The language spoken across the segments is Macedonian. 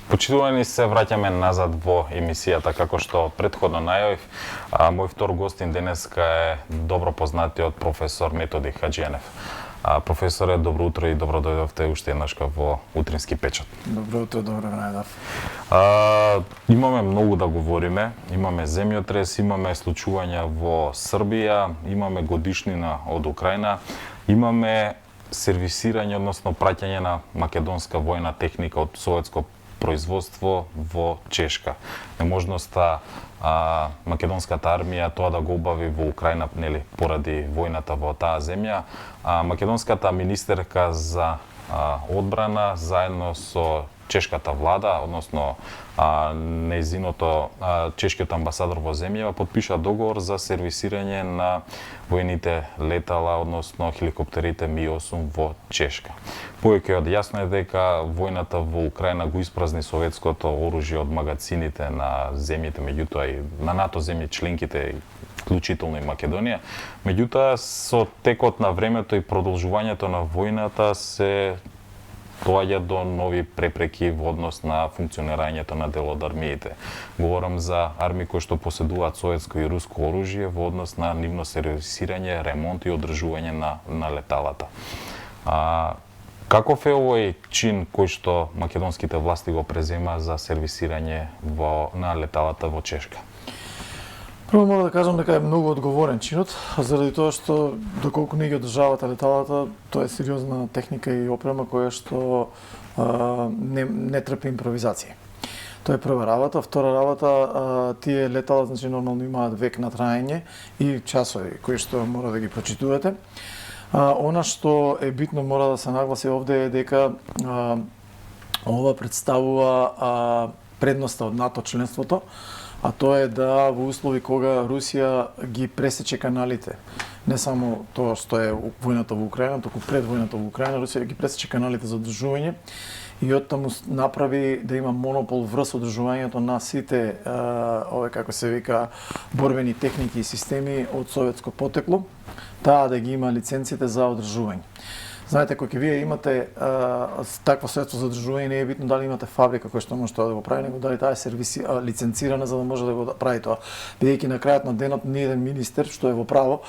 Почитувани се враќаме назад во емисијата, како што претходно најавив. Мој втор гостин денеска е добро познатиот професор Методи Хаџијанев. Професоре, добро утро и добро дојдовте уште еднашка во утрински печат. Добро утро, добро најдов. Имаме многу да говориме, имаме земјотрес, имаме случувања во Србија, имаме годишнина од Украина, имаме сервисирање, односно праќање на македонска војна техника од советско производство во Чешка. Неможноста македонската армија тоа да го обави во Украина, нели, поради војната во таа земја. Македонската министерка за одбрана заедно со чешката влада, односно чешкиот амбасадор во земјава потпиша договор за сервисирање на војните летала, односно хеликоптерите Ми-8 во Чешка. Повеќе од јасно е дека војната во Украина го испразни советското оружје од магацините на земјите, меѓутоа и на НАТО земји членките, вклучително и Македонија. Меѓутоа, со текот на времето и продолжувањето на војната се доаѓа до нови препреки во однос на функционирањето на дел од армиите. Говорам за армии кои што поседуваат советско и руско оружје во однос на нивно сервисирање, ремонт и одржување на леталата. Каков е овој чин кој што македонските власти го презема за сервисирање на леталата во Чешка? Прво мора да кажам дека е многу одговорен чинот, заради тоа што доколку не ги одржавате леталата, тоа е сериозна техника и опрема која што не трпи импровизација. Тоа е прва работа. Втора работа, тие летала значи нормално имаат век на траење и часови кои што мора да ги почитувате. Она што е битно мора да се нагласи овде е дека ова представува предноста од НАТО членството, а тоа е да во услови кога Русија ги пресече каналите, не само тоа што е војната во Украина, туку пред војната во Украина, Русија ги пресече каналите за одржување и оттаму направи да има монопол врз одржувањето на сите ове како се вика борбени техники и системи од советско потекло, таа да ги има лиценците за одржување. Знаете, кога вие имате такво средство за одржување, не е битно дали имате фабрика која што може тоа да го прави, него дали таа е лиценцирана за да може да го прави тоа. Бидејќи на крајот на денот ни еден министер што е во право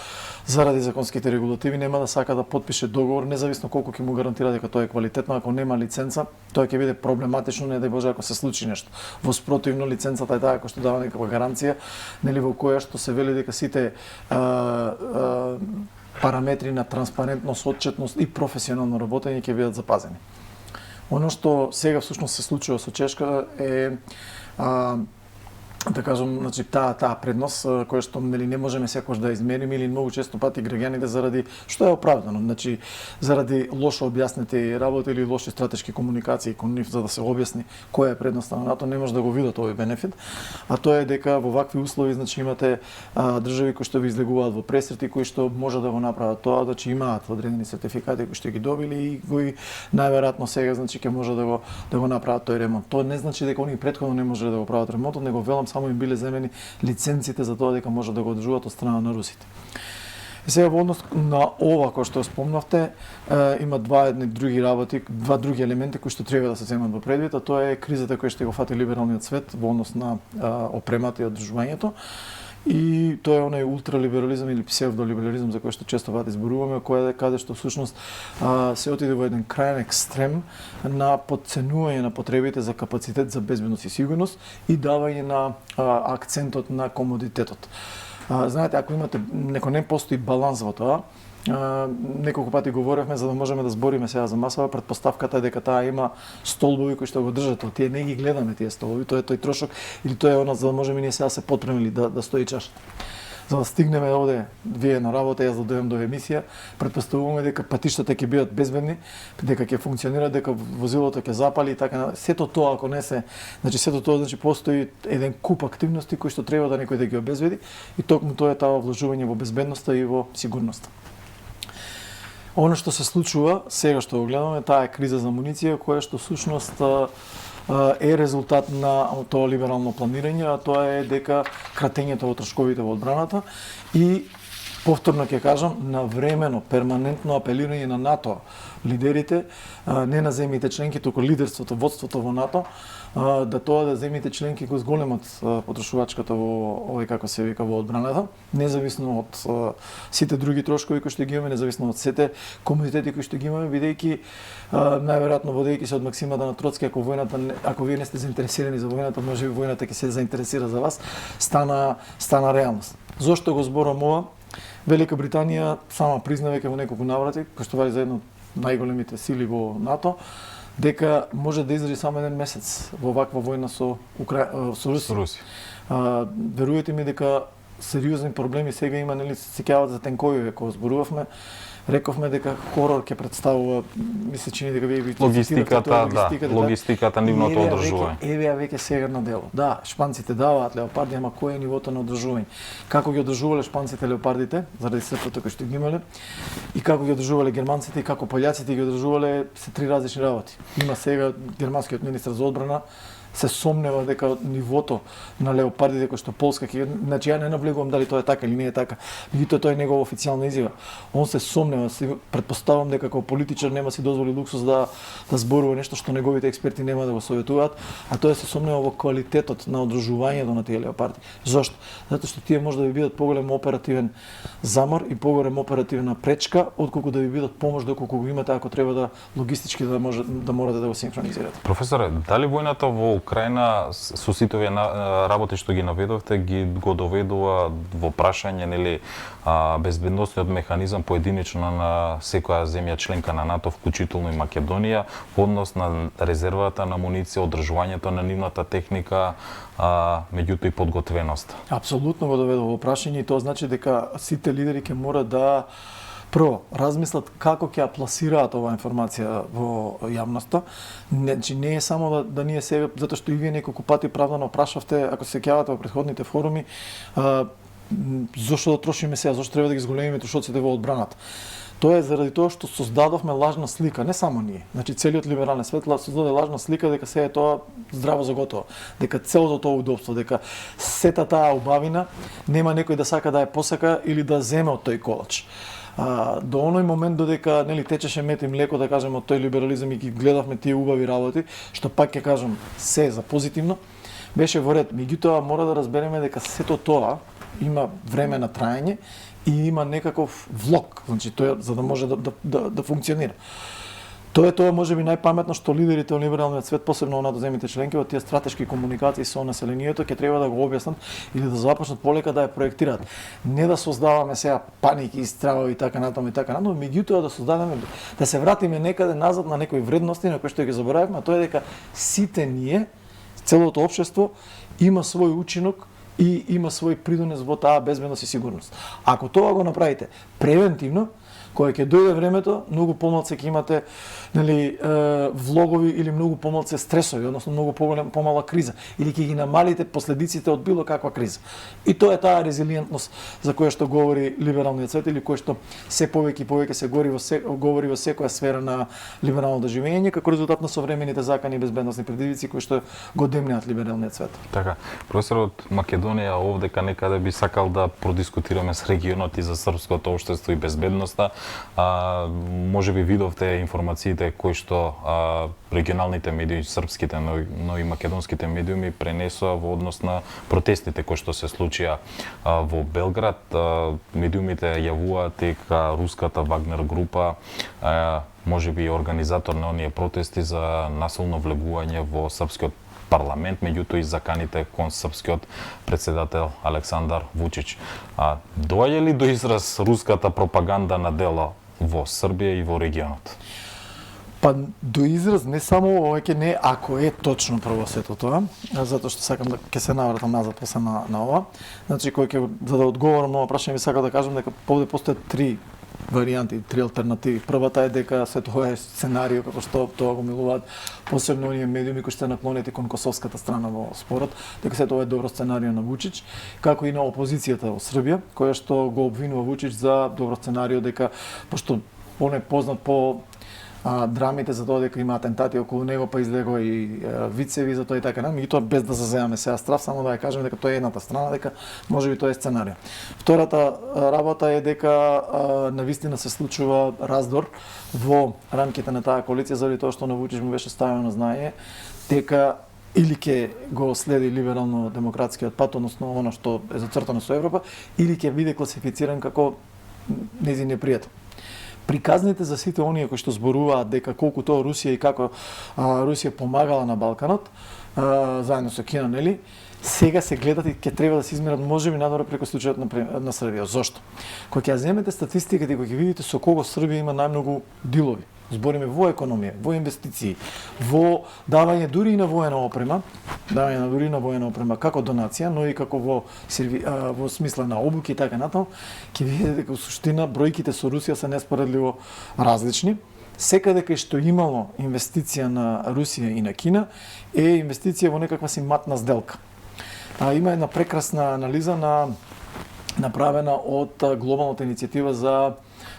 заради законските регулативи нема да сака да потпише договор независно колку ќе му гарантира дека тоа е квалитетно, ако нема лиценца, тоа ќе биде проблематично, не дај Боже ако се случи нешто. Во спротивно лиценцата е таа која што дава некаква гаранција, нели во која што се вели дека сите параметри на транспарентност, отчетност и професионално работење ќе бидат запазени. Оно што сега всушност се случува со Чешка е да кажам, значи таа предност која што нели не можеме секогаш да измериме или многу често пати граѓаните заради што е оправдано, значи заради лошо објаснети работи или лоши стратешки комуникации кон нив за да се објасни која е предноста на НАТО, не може да го видат овој бенефит, а тоа е дека во вакви услови значи имате држави кои што ви излегуваат во пресрети, кои што може да го направат тоа, значи имаат одредени сертификати кои што ги добили и кои најверојатно сега значи ќе може да го направат тој ремонт. Тоа не значи дека они претходно не можеле да го прават ремонтот, него велам само им биле земени лиценците за тоа дека може да го одржуваат од страна на русите. И сега во однос на ова кој што спомнавте, има два други елементи кои што треба да се земат во предвид, а тоа е кризата која што го фати либералниот свет во однос на опремата и одржувањето. И тоа е онај ултралиберализам или псевдолиберализам за кој што често пати зборуваме, каде што всушност се отиде во еден крајен екстрем на подценување на потребите за капацитет за безбедност и сигурност и давање на акцентот на комодитетот. Знаете, ако имате не постои баланс во тоа, неколку пати говоревме за да можеме да збориме сега за масава, претпоставката е дека таа има столбови кои што го држат, тие не ги гледаме тие столбови, тоа е тој трошок или тоа е она за да можеме ние сега се подпремили да стои чашата. За да стигнеме овде, вие на работа, јас да дојдам до емисија, претпоставуваме дека патиштата ќе бидат безбедни, дека ќе функционира, дека возилото ќе запали и така. Сето тоа ако не се, значи сето тоа значи постои еден куп активности кои што треба да некој да ги обезбеди и токму тоа е таа вложување во безбедноста и во сигурноста. Оно што се случува сега што го гледаме, таа е криза за амуниција која што всушност е резултат на тоа либерално планирање, а тоа е дека кратењето во трошковите во одбраната и повторно ќе кажам, навремено, перманентно апелирање на НАТО лидерите, не на земјите членки, туку лидерството, водството во НАТО, да тоа да земјите членки го зголемат потрошувачката во овој како се вика во одбраната, независно од сите други трошкови кои што ги имаме, независно од сите комунитети кои што ги имаме, бидејќи најверојатно водејќи се од максимата на Троцки, ако вие не сте заинтересирани за војната, може би војната ќе се заинтересира за вас, стана реалност. Зошто го зборам ова? Велика Британија сама призна веќе во неколку наврати, кој што вари за една од најголемите сили во НАТО, дека може да издржи само еден месец во ваква војна со Русија. Верувате ми дека сериозни проблеми сега има, нели, се сеќавате за тенковиве кога зборувавме. Рековме дека хорор ќе представува, мисле чини дека вие логистиката, нивното одржување. Еве ја веќе сега на дело. Да, шпанците даваат леопарди, ама кој е нивото на одржување? Како ги одржувале шпанците леопардите, заради српото кој што ги имале, и како ги одржувале германците и како пољаците ги одржувале, се три различни работи. Има сега германскиот министар за одбрана се сомнева дека нивото на леопардите кој што Полска ќе, значи ја не навлегувам дали тоа е така или не е така, меѓутоа тоа е негова официјална изјава. Он се сомнева, претпоставам дека како политичар нема си дозволи луксус да зборува нешто што неговите експерти нема да го советуваат, а тоа се сомнева во квалитетот на одржувањето на тие леопарди. Зошто? Затоа што тие може да ви бидат поголем оперативен замор и поголем оперативна пречка отколку да ви бидат помош доколку го имате ако треба да логистички да можете да го синхронизирате. Професоре, дали војната во Украина со сите овие работи што ги наведовте ги го доведува во прашање, нели, безбедносниот механизам поединечно на секоја земја членка на НАТО, вклучително и Македонија, во однос на резервата на амуниција, одржувањето на нивната техника, меѓутоа и подготвеност? Апсолутно го доведува во прашање и тоа значи дека сите лидери ќе мора да прво размислат како ќе ја пласираат оваа информација во јавноста. Значи не е само да ние себе, затоа што и вие неколку пати оправдано прашавте, ако се сеќавате во претходните форуми, зошто да трошиме сега, зошто треба да ги зголемиме трошоците во одбраната. Тоа е заради тоа што создадовме лажна слика, не само ние. Значи целиот либерален свет создаде лажна слика дека се е тоа здраво за готово, дека целото тоа удобство, дека сета таа убавина нема некој да сака да ја посака или да земе од тој колач. До оној момент додека, нели, течеше мед и млеко, да кажем, од тој либерализам и ги гледавме тие убави работи, што пак ќе кажам се за позитивно, беше во ред. Меѓутоа мора да разбереме дека сето тоа има време на траење и има некаков влог, значи тоа за да може да функционира. Тоа може би најпаметно што лидерите од либералниот свет, посебно на земјите членки, во тие стратешки комуникации со населението ќе треба да го објаснат или да започнат полека да ја проектираат. Не да создаваме сега паники и стравови и така натаму, меѓутоа да создадеме, да се вратиме некаде назад на некои вредности на кои што ги заборавивме, а тоа е дека сите ние, целото општество има свој учинок и има свој придонес во таа безбедност и сигурност. Ако тоа го направите превентивно, кога ќе дојде времето, многу помалку ќе имате, нели, влогови или многу помалку стресови, односно многу помала криза, или ќе ги намалите последиците од било каква криза. И тоа е таа резилиентност за која што говори либералниот свет или која што се повеќе и повеќе се говори во секоја сфера на либералното живење како резултат на современите закани и безбедносни предизвици кои што го демнеат либералниот свет. Така, професорот Македонија овдека некаде би сакал да продискутираме с регионот и за српското општество и безбедноста. Може би видовте информациите кои што регионалните медии, српските, но и македонските медиуми пренесоа во однос на протестите кои што се случија во Белград. Медиумите јавуваат дека руската Вагнер група може би организатор на оние протести за насилно влегување во српскиот парламент, меѓутоа и заканите кон српскиот председател Александар Вучич. Доаѓа ли до израз руската пропаганда на дело во Србија и во регионот? Па до израз не само овоќе не ако е точно прво сето тоа, затоа што сакам да ќе се навратам назад после на ова. Значи за да одговорам на ова прашање ви сакам да кажам дека овде постојат три варијанти, три алтернативи. Првата е дека се тоа е сценарио како што тоа го милуваат посебно оние медиуми кои се наклонети кон косовската страна во спорот, дека се тоа е добро сценарио на Вучич, како и на опозицијата во Србија, која што го обвинува Вучич за добро сценарио дека пошто он е познат по драмите за тоа дека има атентати околу него, па излего и вицеви за тоа и така, меѓутоа без да заземаме сега страв, само да ја кажеме дека тоа е едната страна, дека можеби тоа е сценарија. Втората работа е дека навистина се случува раздор во рамките на таа коалиција заради тоа што на Вучич му беше ставено на знаење дека или ќе го следи либерално-демократскиот пат, односно оно што е зацртано со Европа, или ќе биде класифициран како нејзин непријател. Приказните за сите оние кои што зборуваат дека колку тоа Русија и како Русија помагала на Балканот, заедно со Кина, нели? Сега се гледат и ќе треба да се измерат можеби надвор преку случајот на Србија. Зошто? Кога ќе земете статистиката и кога ќе видите со кого Србија има најмногу дилови, збориме во економија, во инвестиции, во давање дури и на воена опрема, како донација, но и како во смисла на обуки и така натаму, ќе видите дека во суштина бројките со Русија се неспоредливо различни. Секаде кај што имало инвестиција на Русија и на Кина е инвестиција во некаква си матна сделка. Има една прекрасна анализа направена од глобалната иницијатива за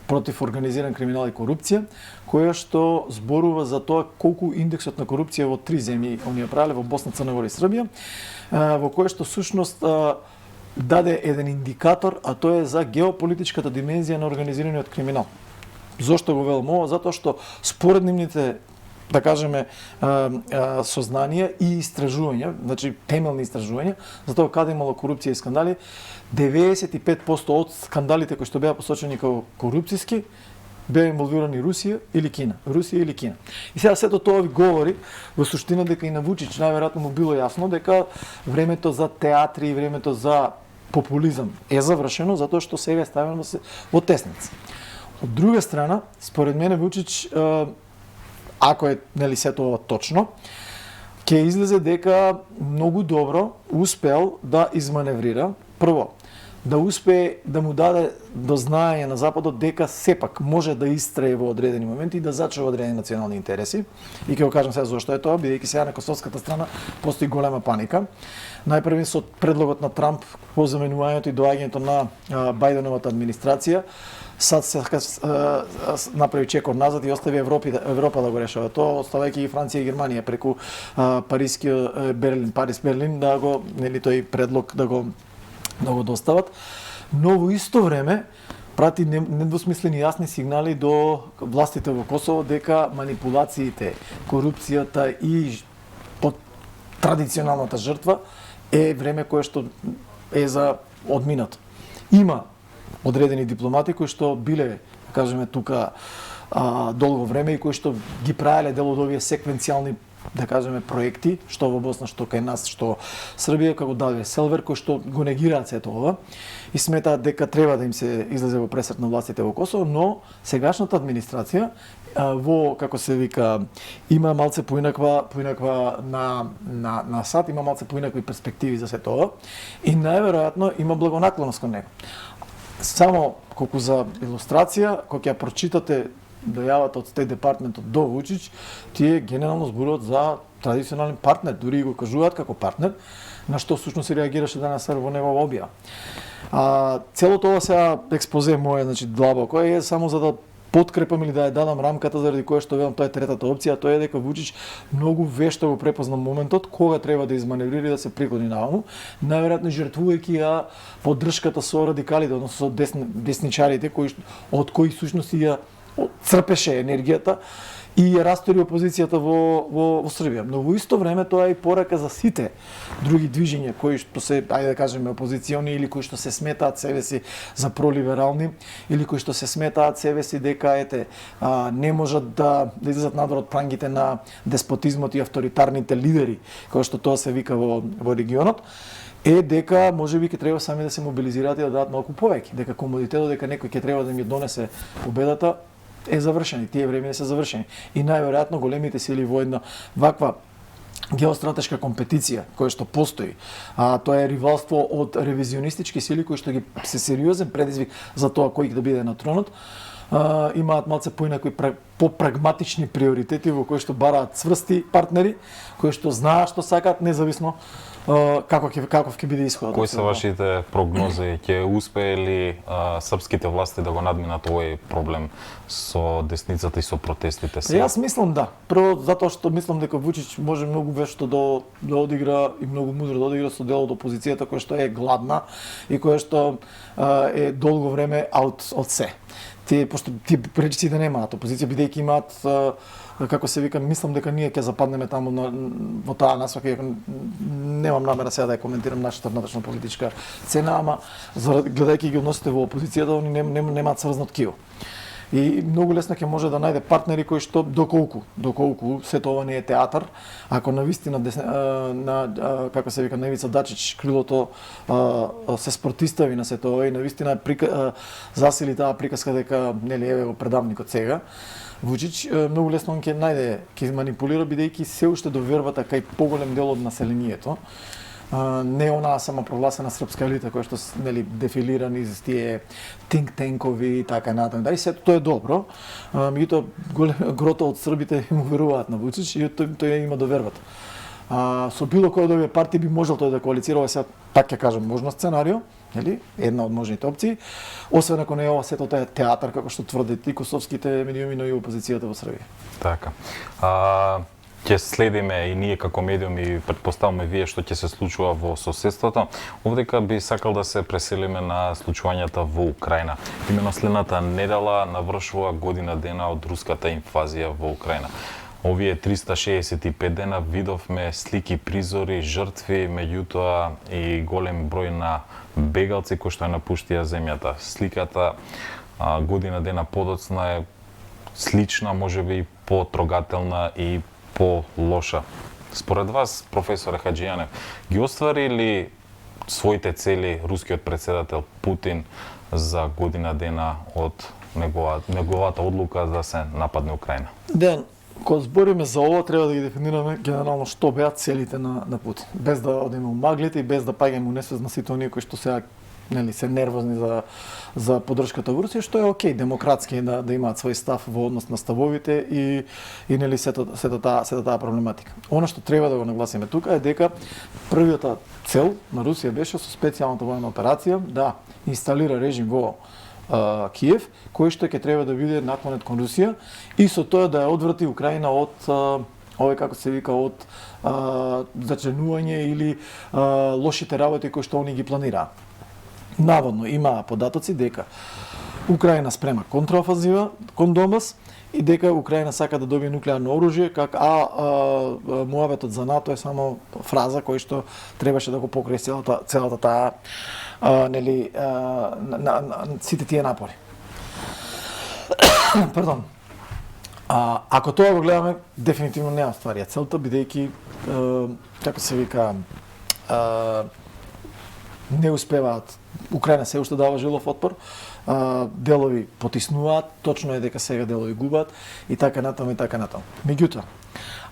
против организиран криминал и корупција, која што зборува за тоа колку индексот на корупција во три земји оние правеле во Босна, Црна Гора и Србија, во која што сушност даде еден индикатор, а тоа е за геополитичката димензија на организираниот криминал. Зошто го велам ова? Затоа што според нивните, да кажеме, сознанија и истражувања, значи темелни истражувања, за тоа каде имало корупција и скандали, 95% од скандалите кои што беа посочени како корупцијски беа инволвирани Русија или Кина. И сега сето тоа ви говори во суштина дека и на Вучич најверојатно му било јасно дека времето за театри и времето за популизам е завршено затоа што сега е ставено во тесница. Од друга страна, според мене Вучич, ако е нели сето ова точно, ќе излезе дека многу добро успел да изманеврира. Прво, да успее да му даде до знаење на Западот дека сепак може да истрае во одредени моменти и да зачува одредени национални интереси. И ќе го кажам сега зошто е тоа, бидејќи сега на косовската страна постои голема паника. Најпрви со предлогот на Трамп по заменувањето и доаѓањето на Бајденовата администрација, САД се направи чекор назад и остави Европа да го решава тоа, оставајќи ги Франција и Германија преку Париз-Берлин да го, нели тој предлог да го достават. Но во исто време прати недвосмислени јасни сигнали до властите во Косово дека манипулациите, корупцијата и традиционалната жртва е време кое што е за одминато. Има одредени дипломати кои што биле, кажеме тука, долго време и кои што ги правеле дел од овие секвенцијални, да кажеме, проекти, што во Босна, што кај нас, што Србија, како Давид Селвер, кои што го негираат сето ова и сметаат дека треба да им се излезе во пресрет на властите во Косово, но сегашната администрација во, како се вика, има малце поинаква на САД, има малце поинакви перспективи за сето ова и најверојатно има благонаклоност кон него. Само колку за илустрација, кога ќе прочитате дојавата од Стейт департментот до Вучич, тие генерално зборуваат за традиционален партнер, дури и го кажуваат како партнер, на што всушност се реагираше денес во негова објава. Целото ова сега експозе моје, значи длабоко е само за да подкрепам или да ја дадам рамката заради која што велам тоа е третата опција, тоа е дека Вучич многу вешто го препозна моментот кога треба да изманеврира и да се приклони наваму, најверојатно жртвувајќи ја поддршката со радикалите, односно со десничарите од кои всушност ја црпеше енергијата и ја растори опозицијата во Србија. Но во исто време тоа е и порака за сите други движења кои што се, ајде да кажеме, опозициони или кои што се сметаат себе си за пролиберални или кои што се сметаат себе си дека не можат да излезат надвор од прангите на деспотизмот и авторитарните лидери, кои што тоа се вика во регионот, е дека можеби ќе треба сами да се мобилизираат и да дадат малку повеќе, дека комодитетот дека некој ќе треба да им ја донесе победата е завршени, тие времења се завршени. И најверојатно големите сили во една ваква геостратешка компетиција која што постои, тоа е ривалство од ревизионистички сили кои што ги се сериозен предизвик за тоа кој да биде на тронот, имаат малце поинакви попрагматични приоритети во кои што бараат цврсти партнери, кои што знаат што сакаат независно каков ќе биде исходот. Кои се вашите прогнози? Ќе успее ли српските власти да го надминат овој проблем со десницата и со протестите се? Јас мислам да. Прво затоа што мислам дека Вучич може многу вешто да одигра и многу мудро да одигра со дел од опозицијата која што е гладна и која што е долго време од се. Пошто тие пречиците немаат опозиција, бидејќи имаат како се вика, мислам дека ние ќе западнеме таму во таа насока, иако немам намера сега да ја коментирам нашата внатрешна политичка сцена, ама гледајќи ги односите во опозицијата, они немаат сврзнат кио. И многу лесно ќе може да најде партнери кои што доколку сето ова не е театар, ако навистина како се вика на Ивица Дачич крилото се спротистави на сето ова и навистина засили таа приказка дека нели еве го предавникот сега, Вучич многу лесно ќе најде, ќе манипулира бидејќи се уште довербата кај поголем дел од населението. Не онаа самопрогласена српска елита која што нели дефилира низ тие think tankoви и така натаму. Да, и сето тоа е добро. Меѓутоа грото од србите му веруваат на Вучич и тој има довербата. Со било кој од овие партии би можел тој да коалицира, сега така ќе кажам можно сценарио, нели? Една од можните опции. Освен ако не е ова сето тоа е театар како што тврдат и косовските медиуми, но и опозицијата во Србија. Така. Ќе следиме и ние како медиум и претпоставаме вие што ќе се случува во соседството. Овдека би сакал да се преселиме на случувањата во Украина. Имено следната недела навршува година дена од руската инвазија во Украина. Овие 365 дена видовме слики, призори, жртви, меѓутоа и голем број на бегалци кои што ја напуштија земјата. Сликата година дена подоцна е слична, можеби и потрогателна и по-лоша. Според вас, професоре Хаџијанев, ги оствари ли своите цели рускиот председател Путин за година дена од неговата одлука да се нападне Украина? Ден, кога збориме за ова, треба да ги дефинираме генерално што беа целите на Путин. Без да одиме у маглите и без да паѓаме у несвест на сите оние кои што сега нели се нервозни за поддршката во Русија, што е окей, демократски да имаат свој став во однос на ставовите и нели сета таа проблематика. Она што треба да го нагласиме тука е дека првиот цел на Русија беше со специјалната војна операција да инсталира режим во Киев, кој што ќе треба да биде наклонет кон Русија и со тоа да ја одврати Украина од овој како се вика од зачленување или лошите работи кои што они ги планираат. Наводно имаа податоци дека Украина спрема контраофанзива кон Донбас и дека Украина сака да добие нуклеарно оружје, муабетот за НАТО е само фраза кој што требаше да го покрие целата таа нели сите тие напори. Пардон. Ако тоа го гледаме, дефинитивно не остварија целта, бидејќи како се вика не успеваат. Украина се уште дава жилов отпор, делови потиснуваат, точно е дека сега делови губат и така натаму и така натаму. Меѓутоа,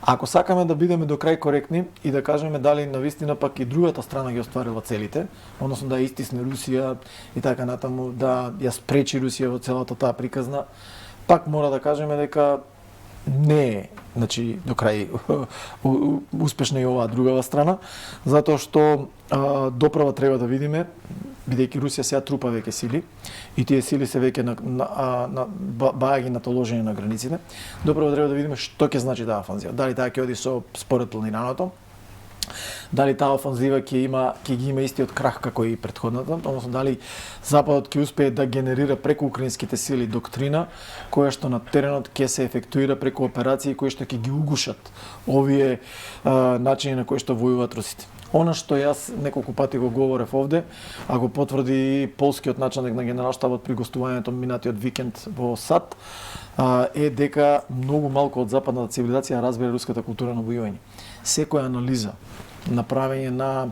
ако сакаме да бидеме до крај коректни и да кажеме дали навистина пак и другата страна ги остварила целите, односно да истисне Русија и така натаму, да ја спречи Русија во целата таа приказна, пак мора да кажеме дека не е, значи, до крај успешна и оваа другава страна, затоа што доправа треба да видиме, бидејќи Русија сега трупа веќе сили и тие сили се веќе баја ги натоложени на границите, доправа треба да видиме што ќе значи таа офанзива. Дали таа ќе оди според планираното, дали таа офанзива ќе ги има истиот крах како и претходната, односно дали Западот ќе успее да генерира преку украинските сили доктрина која што на теренот ќе се ефектуира преку операции кои што ќе ги угушат овие начини на кои што војуваат русите. Она што јас неколку пати го говорев овде, а го потврди полскиот началник на генералштабот при гостувањето минатиот викенд во САД, е дека многу малку од западната цивилизација разбира руската култура на војување. Секоја анализа, направење на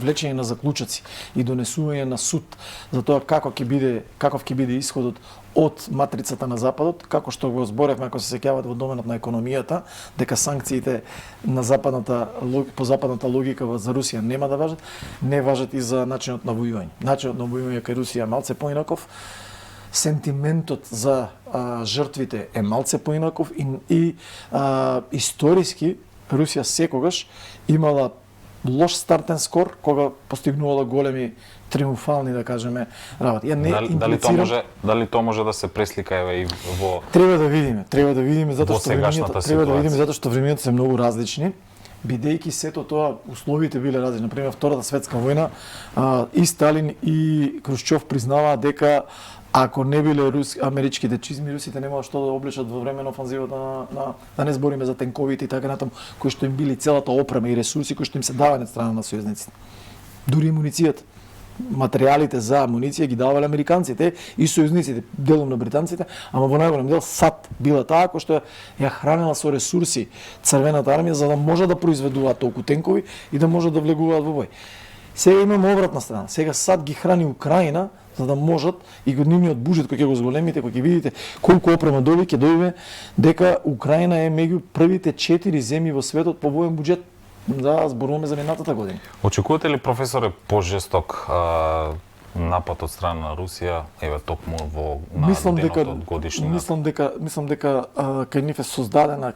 влечење на заклучоци и донесување на суд за тоа каков ќе биде исходот од матрицата на Западот, како што го зборевме, ако се сеќавате во доменот на економијата, дека санкциите на по западната логика за Русија нема да важат, не важат и за начинот на војување. Начинот на војување кај Русија е малце поинаков, сентиментот за жртвите е малце поинаков и историски Русија секогаш имала лош стартен скор кога постигнувала големи триумфални, да кажеме, работи. Ја не дали тоа може да се преслика и во Треба да видиме затоа што ситуација. времењата се многу различни. Бидејќи сето тоа условите биле различни. Например, Втората светска војна, и Сталин и Крушчов признаваа дека ако не биле америчките чизми, русите немаа што да облечат во време на офанзивата да не збориме за тенковите и така натаму, кои што им били целата опрема и ресурси кои што им се даваат од страна на сојузниците. Дури и муницијата. Материјалите за амуниција ги давале американците и сојузниците, делом на британците, ама во најголем дел САД била таа која што ја хранела со ресурси Црвената армија за да може да произведуваат толку тенкови и да може да влегуваат во бој. Сега имаме обратна страна. Сега САД ги храни Украина за да можат и го нивниот буџет кој ќе го зголемите, кој ќе видите колку опрема доби, ќе добие дека Украина е меѓу првите 4 земји во светот по воен буџет. Да, зборуваме за минатата година. Очекувате ли, професоре, пожесток напад од страна на Русија, еве токму во денот од годишнината? Мислам дека кај нив е создадена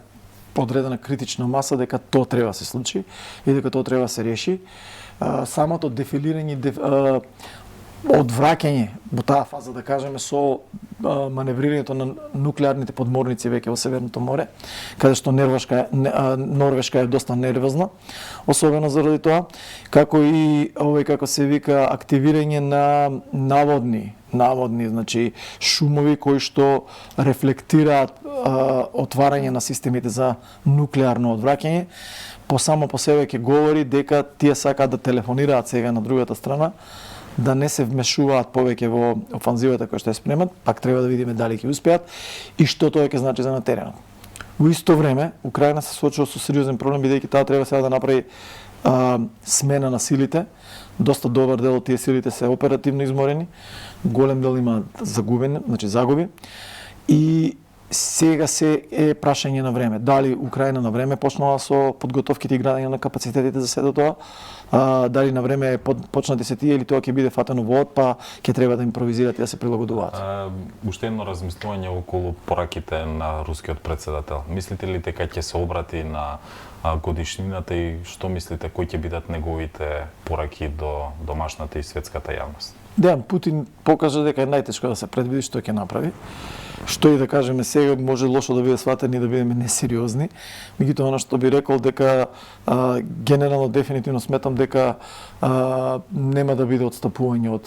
подредена критична маса дека тоа треба да се случи и дека тоа треба да се реши. Самото дефилирање одвраќање во таа фаза, да кажеме, со маневрирањето на нуклеарните подморници веќе во Северното море, каде што Норвешка е доста нервозна, особено заради тоа, како и како се вика активирање на наводни, значи шумови кои што рефлектираат отварање на системите за нуклеарно одвраќање, само по себе ќе говори дека тие сакаат да телефонираат сега на другата страна, да не се вмешуваат повеќе во офанзивата која што ја спремат, пак треба да видиме дали ќе успеат и што тоа ќе значи за на теренот. Во исто време, Украина се соочува со сериозен проблем, бидејќи таа треба сега да направи смена на силите. Доста добар дел од тие силите се оперативно изморени, голем дел има загуби. И сега се е прашање на време. Дали Украина на време почнала со подготовките и градење на капацитетите за сето тоа, дали на време почнати се тие или тоа ќе биде фатено во од, па ќе треба да импровизираат и да се прилагодуваат. Уште едно размислување околу пораките на рускиот председател. Мислите ли дека ќе се обрати на годишнината и што мислите кои ќе бидат неговите пораки до домашната и светската јавност? Дејан Путин покажа дека е најтешко да се предвиди што ќе направи. Што и да кажеме сега може лошо да биде сватени и да бидеме несериозни. Меѓутоа она што би рекол дека генерално дефинитивно сметам дека нема да биде отстапување од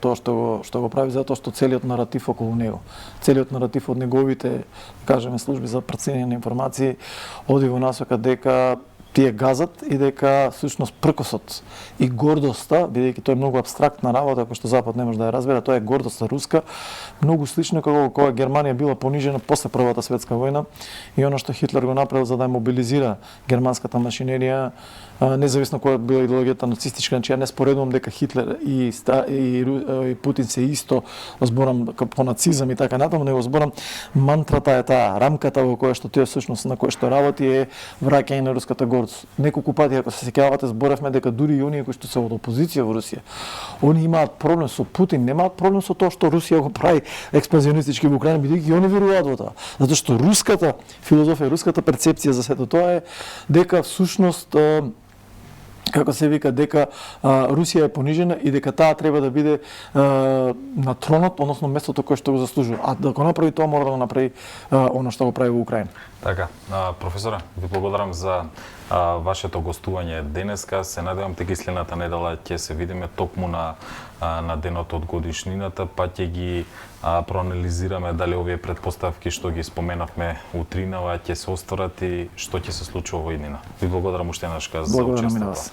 тоа што го прави, затоа што целиот наратив околу него, целиот наратив од неговите, кажеме, служби за працење на информации оди во насока дека тие газат и дека всушност пркосот и гордоста, бидејќи тоа е многу апстрактна работа која што Запад не може да ја разбере, тоа е гордоста руска, многу слично како кога Германија била понижена после Првата светска војна и она што Хитлер го направил за да ја мобилизира германската машинерија, независно која била идеологијата нацистичка, значи ја не споредувам дека Хитлер и Путин се исто, зборам по нацизам и така натаму, него зборам мантрата е таа, рамката во која што тој всушност на која што работи е враќање на руската гордост. Неколку пати, ако се сеќавате, зборевме дека дури и оние кои што се од опозиција во Русија, они имаат проблем со Путин, немаат проблем со тоа што Русија го прави експанзионистички во Украина, бидејќи они веруваат во тоа. Затоа што руската филозофија, руската перцепција за сето тоа е дека всушност како се вика, дека Русија е понижена и дека таа треба да биде на тронот, односно местото кое што го заслужува. А да го направи тоа, мора да го направи оно што го прави во Украина. Така, професоре, ви благодарам за вашето гостување денеска. Се надевам дека следната недела ќе се видиме токму на денот од годишнината, па ќе ги проанализираме дали овие претпоставки што ги споменавме утринава ќе се остварат и што ќе се случува во иднина. Ви благодарам уште еднаш за учеството.